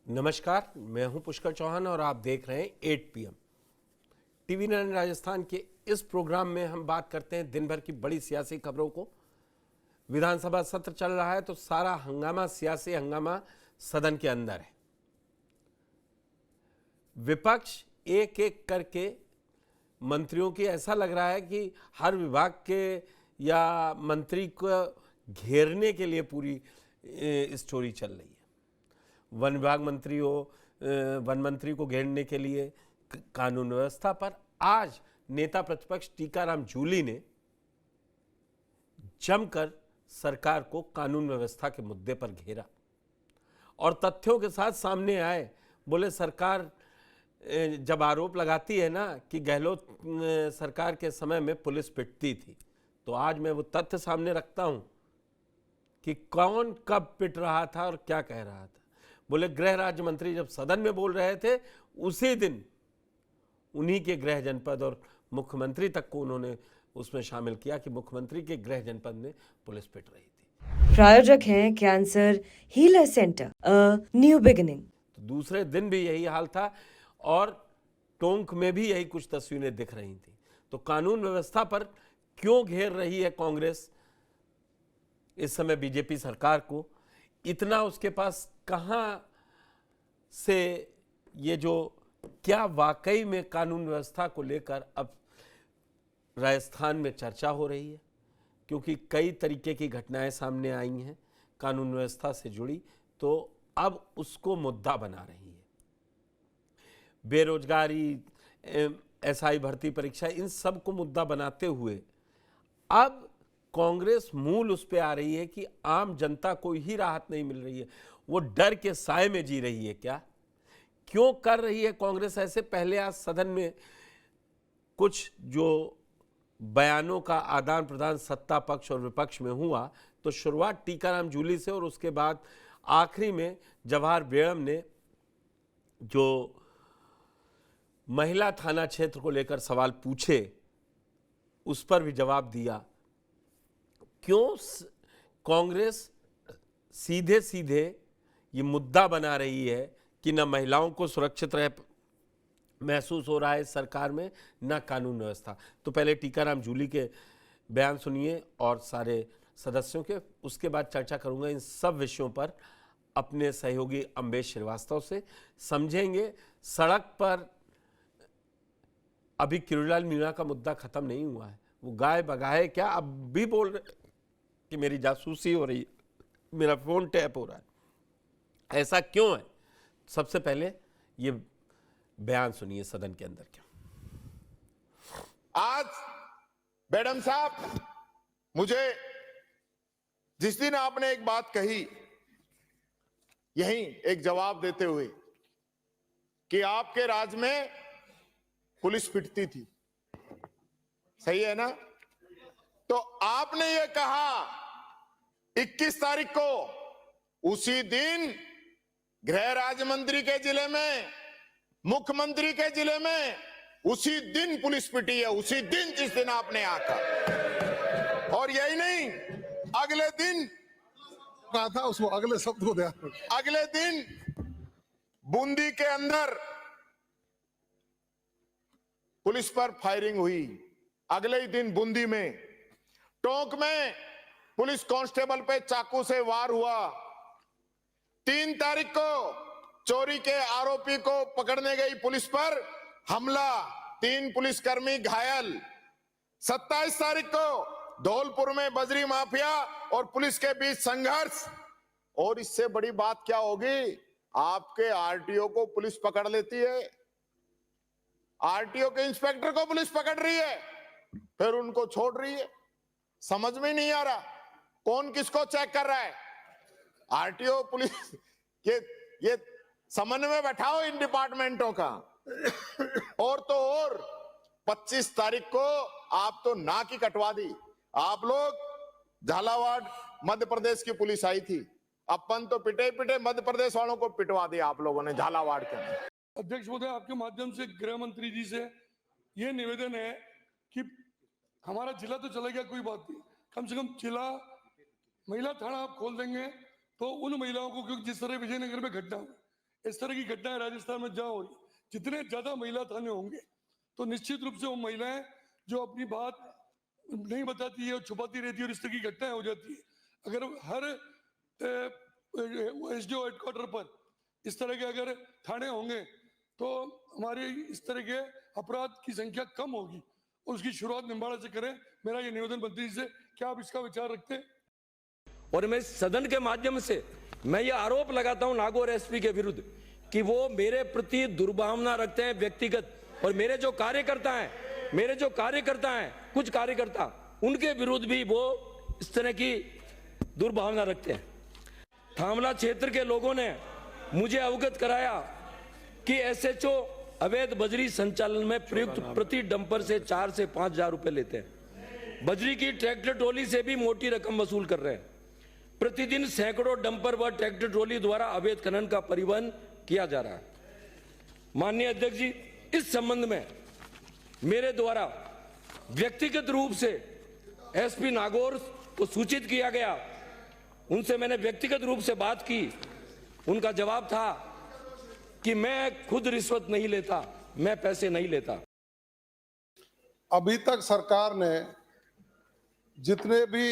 नमस्कार, मैं हूं पुष्कर चौहान और आप देख रहे हैं 8 PM टीवी 9 राजस्थान के इस प्रोग्राम में हम बात करते हैं दिन भर की बड़ी सियासी खबरों को। विधानसभा सत्र चल रहा है तो सारा हंगामा, सियासी हंगामा सदन के अंदर है। विपक्ष एक एक करके मंत्रियों की, ऐसा लग रहा है कि हर विभाग के या मंत्री को घेरने के लिए पूरी स्टोरी चल रही है। वन विभाग मंत्री हो, वन मंत्री को घेरने के लिए कानून व्यवस्था पर आज नेता प्रतिपक्ष टीकाराम जूली ने जमकर सरकार को कानून व्यवस्था के मुद्दे पर घेरा और तथ्यों के साथ सामने आए। बोले सरकार जब आरोप लगाती है ना कि गहलोत सरकार के समय में पुलिस पिटती थी, तो आज मैं वो तथ्य सामने रखता हूं कि कौन कब पिट रहा था और क्या कह रहा था। बोले गृह राज्य मंत्री जब सदन में बोल रहे थे, उसी दिन उन्हीं के गृह जनपद और मुख्यमंत्री तक को उन्होंने उसमें शामिल किया कि मुख्यमंत्री के गृह जनपद में पुलिस पिट रही थी। प्रायोजक हैं cancer healer centre, a new beginning. तो दूसरे दिन भी यही हाल था और टोंक में भी यही कुछ तस्वीरें दिख रही थी। तो कानून व्यवस्था पर क्यों घेर रही है कांग्रेस इस समय बीजेपी सरकार को? इतना उसके पास कहां से ये जो क्या वाकई में कानून व्यवस्था को लेकर अब राजस्थान में चर्चा हो रही है, क्योंकि कई तरीके की घटनाएं सामने आई हैं कानून व्यवस्था से जुड़ी, तो अब उसको मुद्दा बना रही है। बेरोजगारी, एसआई भर्ती परीक्षा, इन सब को मुद्दा बनाते हुए अब कांग्रेस मूल उस पे आ रही है कि आम जनता को ही राहत नहीं मिल रही है, वो डर के साए में जी रही है। क्या क्यों कर रही है कांग्रेस ऐसे? पहले आज सदन में कुछ जो बयानों का आदान प्रदान सत्ता पक्ष और विपक्ष में हुआ, तो शुरुआत टीकाराम जूली से और उसके बाद आखिरी में जवाहर बेगम ने जो महिला थाना क्षेत्र को लेकर सवाल पूछे उस पर भी जवाब दिया। क्यों कांग्रेस सीधे सीधे ये मुद्दा बना रही है कि न महिलाओं को सुरक्षित रह महसूस हो रहा है सरकार में, न कानून व्यवस्था? तो पहले टीकाराम जूली के बयान सुनिए और सारे सदस्यों के, उसके बाद चर्चा करूंगा इन सब विषयों पर अपने सहयोगी अम्बेश श्रीवास्तव से। समझेंगे सड़क पर अभी किरोड़ीलाल मीणा का मुद्दा खत्म नहीं हुआ है। वो गाय बगाए क्या अब भी बोल रहे कि मेरी जासूसी हो रही है, मेरा फोन टैप हो रहा है। ऐसा क्यों है? सबसे पहले ये बयान सुनिए सदन के अंदर। क्या आज मैडम साहब, मुझे जिस दिन आपने एक बात कही, यही एक जवाब देते हुए कि आपके राज में पुलिस पिटती थी, सही है ना? तो आपने ये कहा 21 तारीख को, उसी दिन गृह राज्य मंत्री के जिले में, मुख्यमंत्री के जिले में उसी दिन पुलिस पिटी है, उसी दिन जिस दिन आपने आका। और यही नहीं, अगले दिन कहा था उसको, अगले शब्द को ध्यान, अगले दिन बूंदी के अंदर पुलिस पर फायरिंग हुई। अगले ही दिन बूंदी में, टोंक में पुलिस कांस्टेबल पे चाकू से वार हुआ। 3 तारीख को चोरी के आरोपी को पकड़ने गई पुलिस पर हमला, 3 पुलिसकर्मी घायल। 27 तारीख को धौलपुर में बजरी माफिया और पुलिस के बीच संघर्ष। और इससे बड़ी बात क्या होगी? आपके आरटीओ को पुलिस पकड़ लेती है, आरटीओ के इंस्पेक्टर को पुलिस पकड़ रही है, फिर उनको छोड़ रही है। समझ में नहीं आ रहा कौन किसको चेक कर रहा है। आरटीओ पुलिस ये समन्वय बैठाओ इन डिपार्टमेंटों का। और तो और 25 तारीख को आप तो नाक ही कटवा दी। आप लोग झालावाड़ मध्य प्रदेश की पुलिस आई थी, अपन तो पिटे पिटे मध्य प्रदेश वालों को पिटवा दिया आप लोगों ने झालावाड़ के। अध्यक्ष महोदय, आपके माध्यम से गृह मंत्री जी से यह निवेदन है कि हमारा जिला तो चला गया, कोई बात नहीं, कम से कम जिला महिला थाना आप खोल देंगे तो उन महिलाओं को, क्योंकि जिस तरह विजयनगर में घटना इस तरह की घटनाएं राजस्थान में जहां हो रही, जितने ज्यादा महिला थाने होंगे तो निश्चित रूप से वो महिलाएं जो अपनी बात नहीं बताती है और छुपाती रहती है और इस तरह की घटनाएं हो जाती है। अगर हर एसडीओ हेडक्वार्टर पर इस तरह के अगर थाने होंगे तो हमारे इस तरह के अपराध की संख्या कम होगी और उसकी शुरुआत निम्बाड़ा से करें। मेरा ये निवेदन मंत्री जी से, क्या आप इसका विचार रखते हैं? और मैं सदन के माध्यम से मैं ये आरोप लगाता हूं नागौर एसपी के विरुद्ध कि वो मेरे प्रति दुर्भावना रखते हैं व्यक्तिगत, और मेरे जो कार्यकर्ता हैं कुछ कार्यकर्ता उनके विरुद्ध भी वो इस तरह की दुर्भावना रखते हैं। थामला क्षेत्र के लोगों ने मुझे अवगत कराया कि एसएचओ अवैध बजरी संचालन में प्रयुक्त प्रति डंपर से 4 से 5 हजार रुपए लेते हैं। बजरी की ट्रैक्टर ट्रॉली से भी मोटी रकम वसूल कर रहे हैं। प्रतिदिन सैकड़ों डंपर व ट्रैक्टर ट्रॉली द्वारा अवैध खनन का परिवहन किया जा रहा है। माननीय अध्यक्ष जी, इस संबंध में मेरे द्वारा व्यक्तिगत रूप से एसपी नागौर को सूचित किया गया। उनसे मैंने व्यक्तिगत रूप से बात की। उनका जवाब था कि मैं खुद रिश्वत नहीं लेता, मैं पैसे नहीं लेता। अभी तक सरकार ने जितने भी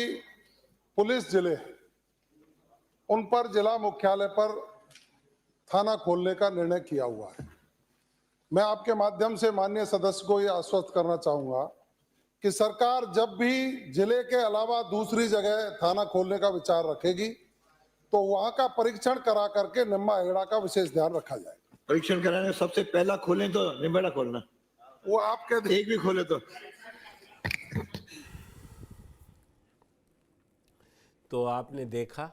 पुलिस जिले उन पर जिला मुख्यालय पर थाना खोलने का निर्णय किया हुआ है। मैं आपके माध्यम से माननीय सदस्य को यह आश्वस्त करना चाहूंगा कि सरकार जब भी जिले के अलावा दूसरी जगह थाना खोलने का विचार रखेगी तो वहां का परीक्षण करा करके निम्बा हेगड़ा का विशेष ध्यान रखा जाए। परीक्षण कराने सबसे पहला खोलें तो निम्बाड़ा खोलना, वो आपके एक भी खोले तो आपने देखा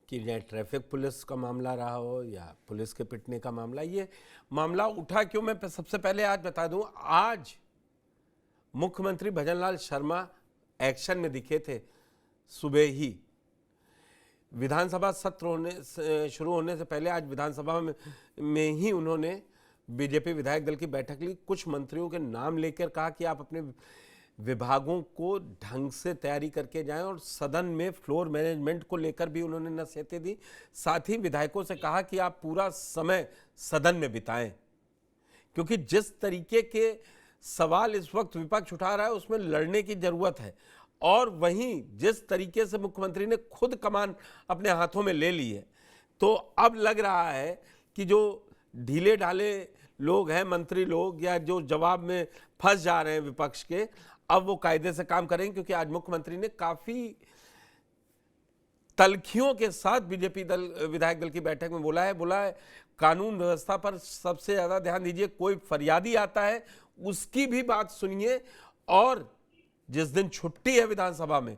कि चाहे ट्रैफिक पुलिस का मामला रहा हो या पुलिस के पिटने का मामला, ये मामला उठा क्यों, मैं सबसे पहले आज बता दूं। आज मुख्यमंत्री भजनलाल शर्मा एक्शन में दिखे थे। सुबह ही विधानसभा सत्र शुरू होने से पहले आज विधानसभा में ही उन्होंने बीजेपी विधायक दल की बैठक ली। कुछ मंत्रियों के नाम लेकर कहा कि आप अपने विभागों को ढंग से तैयारी करके जाएं, और सदन में फ्लोर मैनेजमेंट को लेकर भी उन्होंने नसीहतें दी। साथ ही विधायकों से कहा कि आप पूरा समय सदन में बिताएं, क्योंकि जिस तरीके के सवाल इस वक्त विपक्ष उठा रहा है उसमें लड़ने की जरूरत है। और वहीं जिस तरीके से मुख्यमंत्री ने खुद कमान अपने हाथों में ले ली है, तो अब लग रहा है कि जो ढीले ढाले लोग हैं, मंत्री लोग, या जो जवाब में फंस जा रहे हैं विपक्ष के, अब वो कायदे से काम करेंगे। क्योंकि आज मुख्यमंत्री ने काफी तलखियों के साथ बीजेपी विधायक दल की बैठक में बोला है कानून व्यवस्था पर सबसे ज्यादा ध्यान दीजिए। कोई फरियादी आता है उसकी भी बात सुनिए, और जिस दिन छुट्टी है विधानसभा में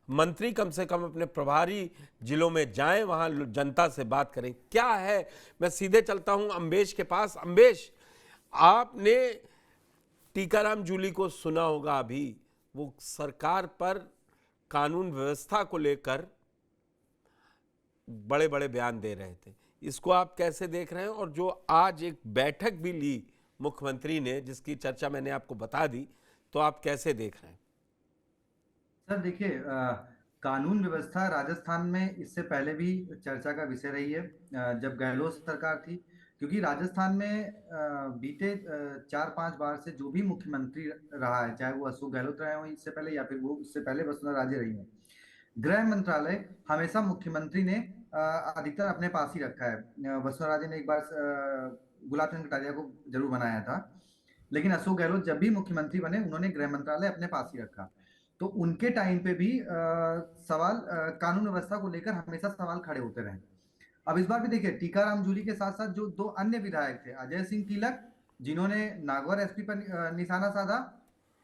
मंत्री कम से कम अपने प्रभारी जिलों में जाएं, वहां जनता से बात करें। क्या है, मैं सीधे चलता हूं अम्बेश के पास। अम्बेश, आपने टीकाराम जूली को सुना होगा। अभी वो सरकार पर कानून व्यवस्था को लेकर बड़े बड़े बयान दे रहे थे। इसको आप कैसे देख रहे हैं? और जो आज एक बैठक भी ली मुख्यमंत्री ने, जिसकी चर्चा मैंने आपको बता दी, तो आप कैसे देख रहे हैं? सर देखिए, कानून व्यवस्था राजस्थान में इससे पहले भी चर्चा का विषय रही है जब गहलोत सरकार थी, क्योंकि राजस्थान में बीते 4-5 बार से जो भी मुख्यमंत्री रहा है, चाहे वो अशोक गहलोत रहे हो इससे पहले या फिर वो उससे पहले वसुंधरा राजे रही है, गृह मंत्रालय हमेशा मुख्यमंत्री ने अधिकतर अपने पास ही रखा है। वसुंधरा राजे ने एक बार गुलाब चंद कटारिया को जरूर बनाया था, लेकिन अशोक गहलोत जब भी मुख्यमंत्री बने उन्होंने गृह मंत्रालय अपने पास ही रखा। तो उनके टाइम पे भी सवाल कानून व्यवस्था को लेकर हमेशा सवाल खड़े होते रहे। अब इस बार भी देखिए, टीकाराम जूली के साथ साथ जो 2 अन्य विधायक थे, अजय सिंह तिलक जिन्होंने नागौर एसपी पर निशाना साधा,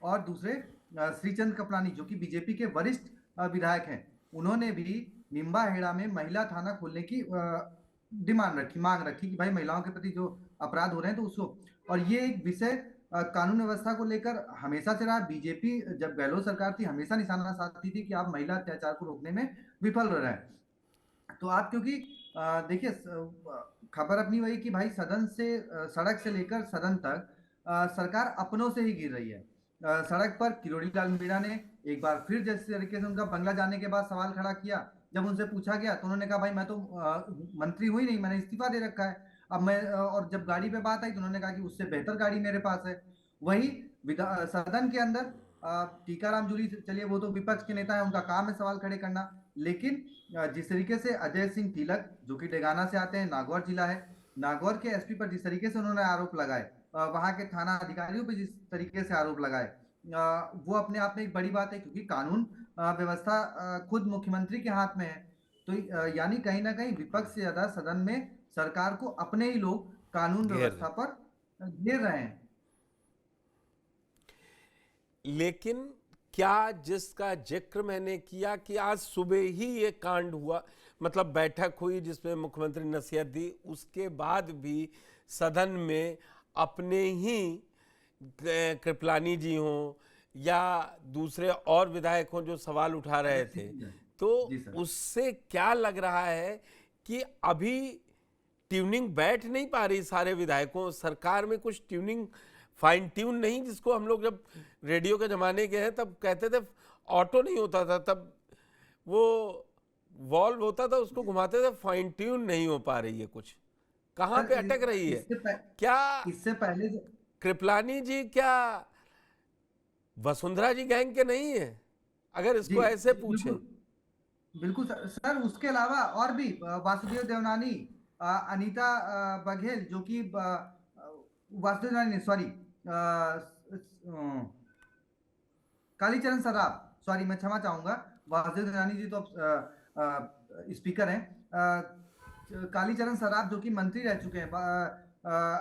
और दूसरे श्रीचंद कपलानी जो कि बीजेपी के वरिष्ठ विधायक हैं, उन्होंने भी निम्बा हेड़ा में महिला थाना खोलने की मांग रखी कि भाई महिलाओं के प्रति जो अपराध हो रहे हैं तो उसको, और ये एक विषय कानून व्यवस्था को लेकर हमेशा से रहा। बीजेपी जब गहलोत सरकार थी हमेशा निशाना साधती थी कि आप महिला अत्याचार को रोकने में विफल रह रहे हैं। तो आप क्योंकि देखिए, खबर अपनी वही कि भाई सदन से सड़क से लेकर सदन तक सरकार अपनों से ही गिर रही है। सड़क पर किरोड़ी लाल मीणा ने एक बार फिर जिस तरीके से उनका बंगला जाने के बाद सवाल खड़ा किया, जब उनसे पूछा गया तो उन्होंने कहा भाई मैं तो मंत्री हुई नहीं, मैंने इस्तीफा दे रखा है। अब मैं और जब गाड़ी पे बात आई तो उन्होंने कहा कि उससे बेहतर गाड़ी मेरे पास है। वही सदन के अंदर टीकाराम जूली, चलिए वो तो विपक्ष के नेता है, उनका काम है सवाल खड़े करना, लेकिन जिस तरीके से अजय सिंह तिलक जो कि डेगाना से आते हैं, नागौर जिला है, नागौर के एसपी पर जिस तरीके से उन्होंने आरोप लगाए, वहां के थाना अधिकारियों पर जिस तरीके से आरोप लगाए, वो अपने आप में एक बड़ी बात है, क्योंकि कानून व्यवस्था खुद मुख्यमंत्री के हाथ में है। तो यानी कहीं ना कहीं विपक्ष से ज्यादा सदन में सरकार को अपने ही लोग कानून घेर व्यवस्था पर घेर रहे हैं। लेकिन क्या जिसका जिक्र मैंने किया कि आज सुबह ही ये कांड हुआ, मतलब बैठक हुई जिसमें मुख्यमंत्री नसीहत दी, उसके बाद भी सदन में अपने ही कृपलानी जी हों या दूसरे और विधायक हों जो सवाल उठा रहे थे, तो जी सर। उससे क्या लग रहा है कि अभी ट्यूनिंग बैठ नहीं पा रही सारे विधायकों, सरकार में कुछ ट्यूनिंग फाइन ट्यून नहीं, जिसको हम लोग जब रेडियो के ज़माने के हैं तब कहते थे ऑटो नहीं होता था, तब वो वॉल्व होता था उसको घुमाते थे, फाइन ट्यून नहीं हो पा रही है, कुछ कहाँ पे अटक रही है क्या? इससे पहले कृपलानी जी क्या वसुंधरा जी गैंग के नहीं है, अगर इसको ऐसे पूछे? बिल्कुल सर, उसके अलावा और भी वासुदेव देवनानी, अनीता बघेल जो कि वासुदेव देवनानी सॉरी कालीचरण सराफ, सॉरी मैं क्षमा चाहूंगा, वासुदेव देवनानी जी तो स्पीकर हैं, कालीचरण सराफ जो कि मंत्री रह चुके हैं,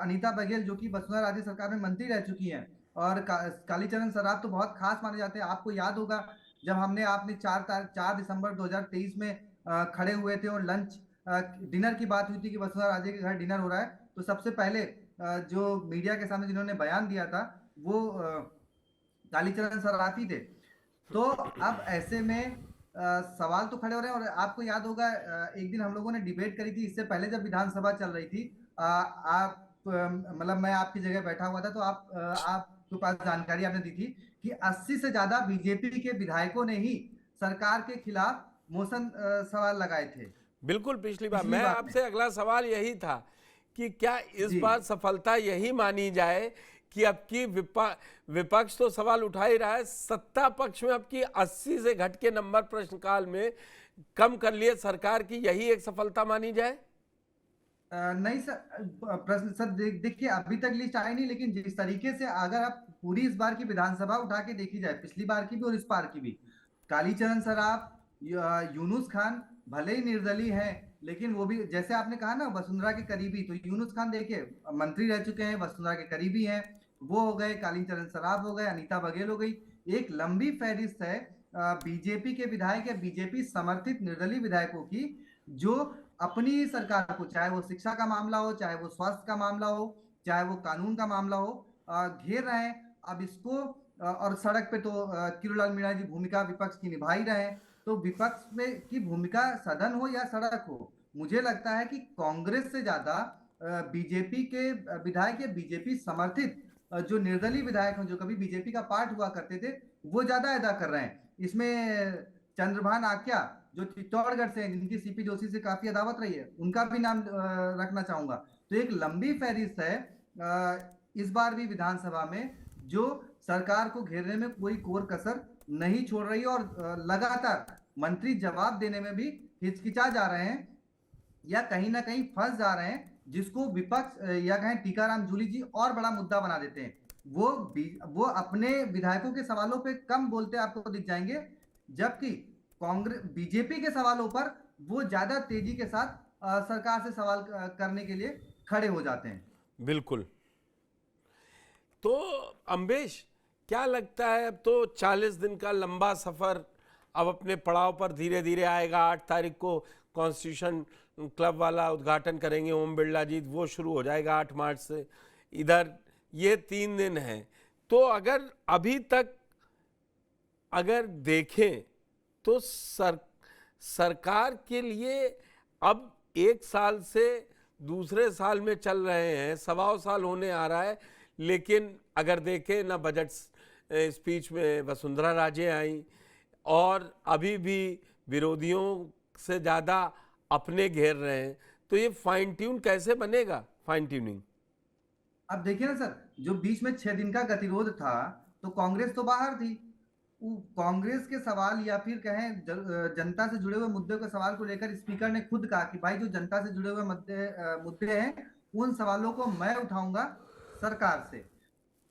अनीता बघेल जो कि वसुंधरा राजे सरकार में मंत्री रह चुकी हैं, और कालीचरण सराफ तो बहुत खास माने जाते हैं। आपको याद होगा जब आपने 4 दिसंबर 2023 में खड़े हुए थे और लंच डिनर की बात हुई थी कि वसुंधरा राजे के घर डिनर हो रहा है, तो सबसे पहले जो मीडिया के सामने जिन्होंने बयान दिया था वो कालीचरण सराफ ही थे। तो अब ऐसे में सवाल तो खड़े हो रहे हैं, और आपको याद होगा एक दिन हम लोगों ने डिबेट करी थी, इससे पहले जब विधानसभा चल रही थी, आप मतलब मैं आपकी जगह बैठा हुआ था, तो आपके पास जानकारी आपने दी थी कि 80 से ज्यादा बीजेपी के विधायकों ने ही सरकार के खिलाफ मोशन सवाल लगाए थे। बिल्कुल, पिछली बार मैं आपसे अगला सवाल यही था कि क्या इस बार सफलता यही मानी जाए कि अब की विपक्ष तो सवाल उठा ही रहा है, सत्ता पक्ष में अब की 80 से घट के नंबर प्रश्नकाल में कम कर लिए सरकार की, यही एक सफलता मानी जाए? नहीं सर, प्रश्न सर देखिए अभी तक लिस्ट आई नहीं, लेकिन जिस तरीके से अगर आप पूरी इस बार की विधानसभा उठा के देखी जाए, पिछली बार की भी और इस बार की भी, कालीचरण सराफ, यूनुस खान भले ही निर्दलीय है, लेकिन वो भी जैसे आपने कहा ना वसुंधरा के करीबी, तो यूनुस खान देखिए मंत्री रह चुके हैं, वसुंधरा के करीबी हैं, वो हो गए, कालीचरण सराफ हो गए, अनीता बघेल हो गई, एक लंबी फहरिस्त है बीजेपी के विधायक या बीजेपी समर्थित निर्दलीय विधायकों की, जो अपनी सरकार को, चाहे वो शिक्षा का मामला हो, चाहे वो स्वास्थ्य का मामला हो, चाहे वो कानून का मामला हो, घेर रहे हैं। अब इसको और सड़क पे तो किरोड़लाल मीणा जी भूमिका विपक्ष की निभा ही रहे हैं, तो विपक्ष में की भूमिका सदन हो या सड़क हो, मुझे लगता है कि कांग्रेस से ज्यादा बीजेपी के विधायक या बीजेपी समर्थित जो निर्दलीय विधायक हैं, जो कभी बीजेपी का पार्ट हुआ करते थे, वो ज्यादा अदा कर रहे हैं। इसमें चंद्रभान आख्या जो चित्तौड़गढ़ से, जिनकी सीपी जोशी से काफी अदावत रही है, उनका भी नाम रखना चाहूंगा। तो एक लंबी फहरिस्त है इस बार भी विधानसभा में, जो सरकार को घेरने में कोई कोर कसर नहीं छोड़ रही है, और लगातार मंत्री जवाब देने में भी हिचकिचा जा रहे हैं या कहीं ना कहीं फंस जा रहे हैं, जिसको विपक्ष या कहें टीकाराम जूली जी और बड़ा मुद्दा बना देते हैं। वो अपने विधायकों के सवालों पे कम बोलते आपको दिख जाएंगे, जबकि कांग्रेस बीजेपी के सवालों पर वो ज्यादा तेजी के साथ सरकार से सवाल करने के लिए खड़े हो जाते हैं। बिल्कुल। तो अम्बेश, क्या लगता है, अब तो 40 दिन का लंबा सफर अब अपने पड़ाव पर धीरे धीरे आएगा। 8 तारीख को कॉन्स्टिट्यूशन क्लब वाला उद्घाटन करेंगे ओम बिरला जी, वो शुरू हो जाएगा 8 मार्च से। इधर ये 3 दिन हैं, तो अगर अभी तक अगर देखें तो सरकार के लिए अब 1 साल से दूसरे साल में चल रहे हैं, 1.25 साल होने आ रहा है, लेकिन अगर देखें ना बजट स्पीच में वसुंधरा राजे आई, और अभी भी विरोधियों से ज़्यादा अपने घेर रहे हैं, तो ये फाइन ट्यून कैसे बनेगा? फाइन ट्यूनिंग अब देखिए ना सर, जो बीच में 6 दिन का गतिरोध था, तो कांग्रेस तो बाहर थी। कांग्रेस के सवाल या फिर कहें जनता से जुड़े हुए मुद्दों के सवाल को लेकर स्पीकर ने खुद कहा कि भाई जो जनता से जुड़े हुए मुद्दे हैं, उन सवालों को मैं उठाऊंगा सरकार से।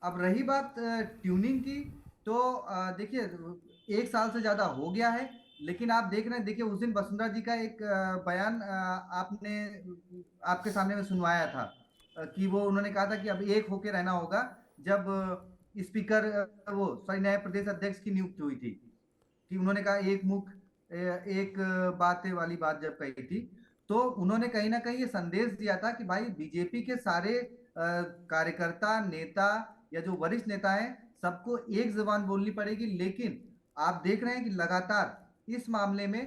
अब रही बात ट्यूनिंग की, तो देखिए 1 साल से ज्यादा हो गया है, लेकिन आप देख रहे हैं, देखिए उस दिन वसुंधरा जी का एक बयान आपने आपके सामने में सुनवाया था कि वो उन्होंने कहा था कि अब एक होके रहना होगा, जब स्पीकर नए प्रदेश अध्यक्ष की नियुक्ति हुई थी, कि उन्होंने कहा एक मुख एक बात वाली बात जब कही थी, तो उन्होंने कहीं ना कहीं ये संदेश दिया था कि भाई बीजेपी के सारे कार्यकर्ता, नेता या जो वरिष्ठ नेता हैं, सबको एक जुबान बोलनी पड़ेगी। लेकिन आप देख रहे हैं कि लगातार इस मामले में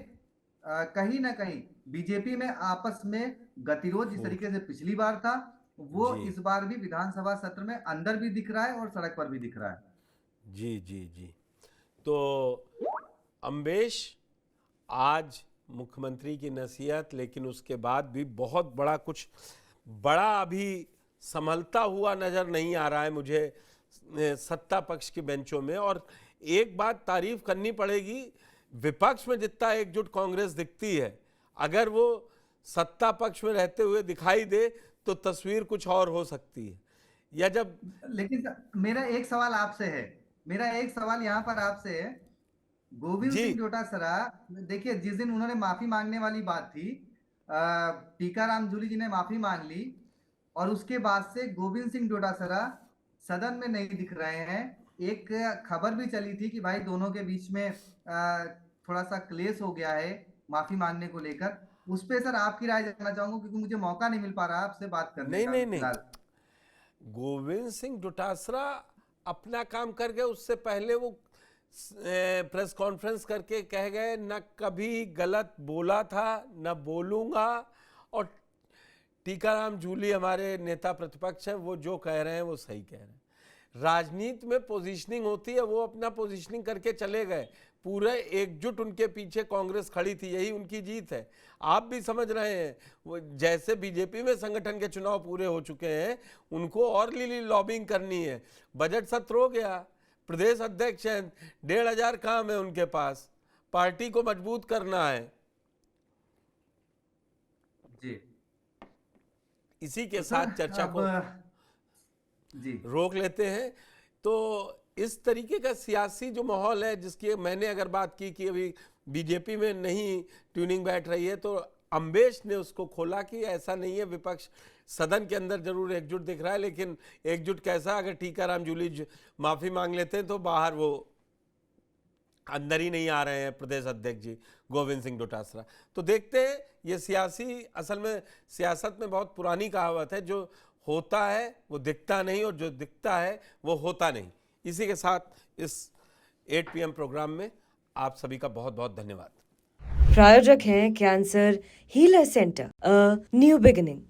कहीं ना कहीं बीजेपी में आपस में गतिरोध जिस तरीके से पिछली बार था, वो जी। इस बार भी विधानसभा सत्र में अंदर भी दिख रहा है और सड़क पर भी दिख रहा है। जी जी जी। तो अम्बेश, आज मुख्यमंत्री की नसीहत, लेकिन उसके बाद भी बहुत बड़ा कुछ बड़ा अभी संभलता हुआ नजर नहीं आ रहा है मुझे सत्ता पक्ष की बेंचों में। और एक बात तारीफ करनी पड़ेगी, विपक्ष में जितना एकजुट कांग्रेस दिखती है, अगर वो सत्ता पक्ष में रहते हुए दिखाई दे तो तस्वीर कुछ और हो सकती है। या जब लेकिन मेरा एक सवाल आपसे है, मेरा एक सवाल यहाँ पर आपसे है, गोविंद जी। सिंह डोटासरा, देखिए जिस दिन उन्होंने माफी मांगने वाली बात थी, टीकाराम जूली जी ने माफी मांग ली, और उसके बाद से गोविंद सिंह डोटासरा सदन में नहीं दिख रहे हैं। एक खबर भी चली थी कि भाई दोनों के बीच में थोड़ा सा क्लेश हो गया है माफी मांगने को लेकर। उस पे सर आपकी राय जानना चाहूंगा, क्योंकि मुझे मौका नहीं मिल पा रहा आपसे बात करने नहीं का नहीं नहीं, फिलहाल। गोविंद सिंह डोटासरा अपना काम कर गए। उससे पहले वो प्रेस कॉन्फ्रेंस करके कह गए, न कभी गलत बोला था न बोलूंगा, और टीकाराम जूली हमारे नेता प्रतिपक्ष हैं, वो जो कह रहे हैं वो सही कह रहे हैं। राजनीति में पोजीशनिंग होती है, वो अपना पोजीशनिंग करके चले गए, पूरे एकजुट उनके पीछे कांग्रेस खड़ी थी, यही उनकी जीत है। आप भी समझ रहे हैं, वो जैसे बीजेपी में संगठन के चुनाव पूरे हो चुके हैं, उनको और लॉबिंग करनी है। बजट सत्र हो गया, प्रदेश अध्यक्ष हैं, 1500 काम है उनके पास, पार्टी को मजबूत करना है। जी, इसी के साथ चर्चा को जी रोक लेते हैं। तो इस तरीके का सियासी जो माहौल है, जिसकी मैंने अगर बात की कि अभी बीजेपी में नहीं ट्यूनिंग बैठ रही है, तो अम्बेश ने उसको खोला कि ऐसा नहीं है, विपक्ष सदन के अंदर जरूर एकजुट दिख रहा है, लेकिन एकजुट कैसा, अगर टीकाराम जूली माफी मांग लेते हैं तो बाहर वो अंदर ही नहीं आ रहे हैं प्रदेश अध्यक्ष जी गोविंद सिंह डोटासरा। तो देखते हैं, ये सियासी, असल में सियासत में बहुत पुरानी कहावत है, जो होता है वो दिखता नहीं और जो दिखता है वो होता नहीं। इसी के साथ इस 8 PM प्रोग्राम में आप सभी का बहुत बहुत धन्यवाद। प्रायोजक हैं cancer healer centre, a new beginning.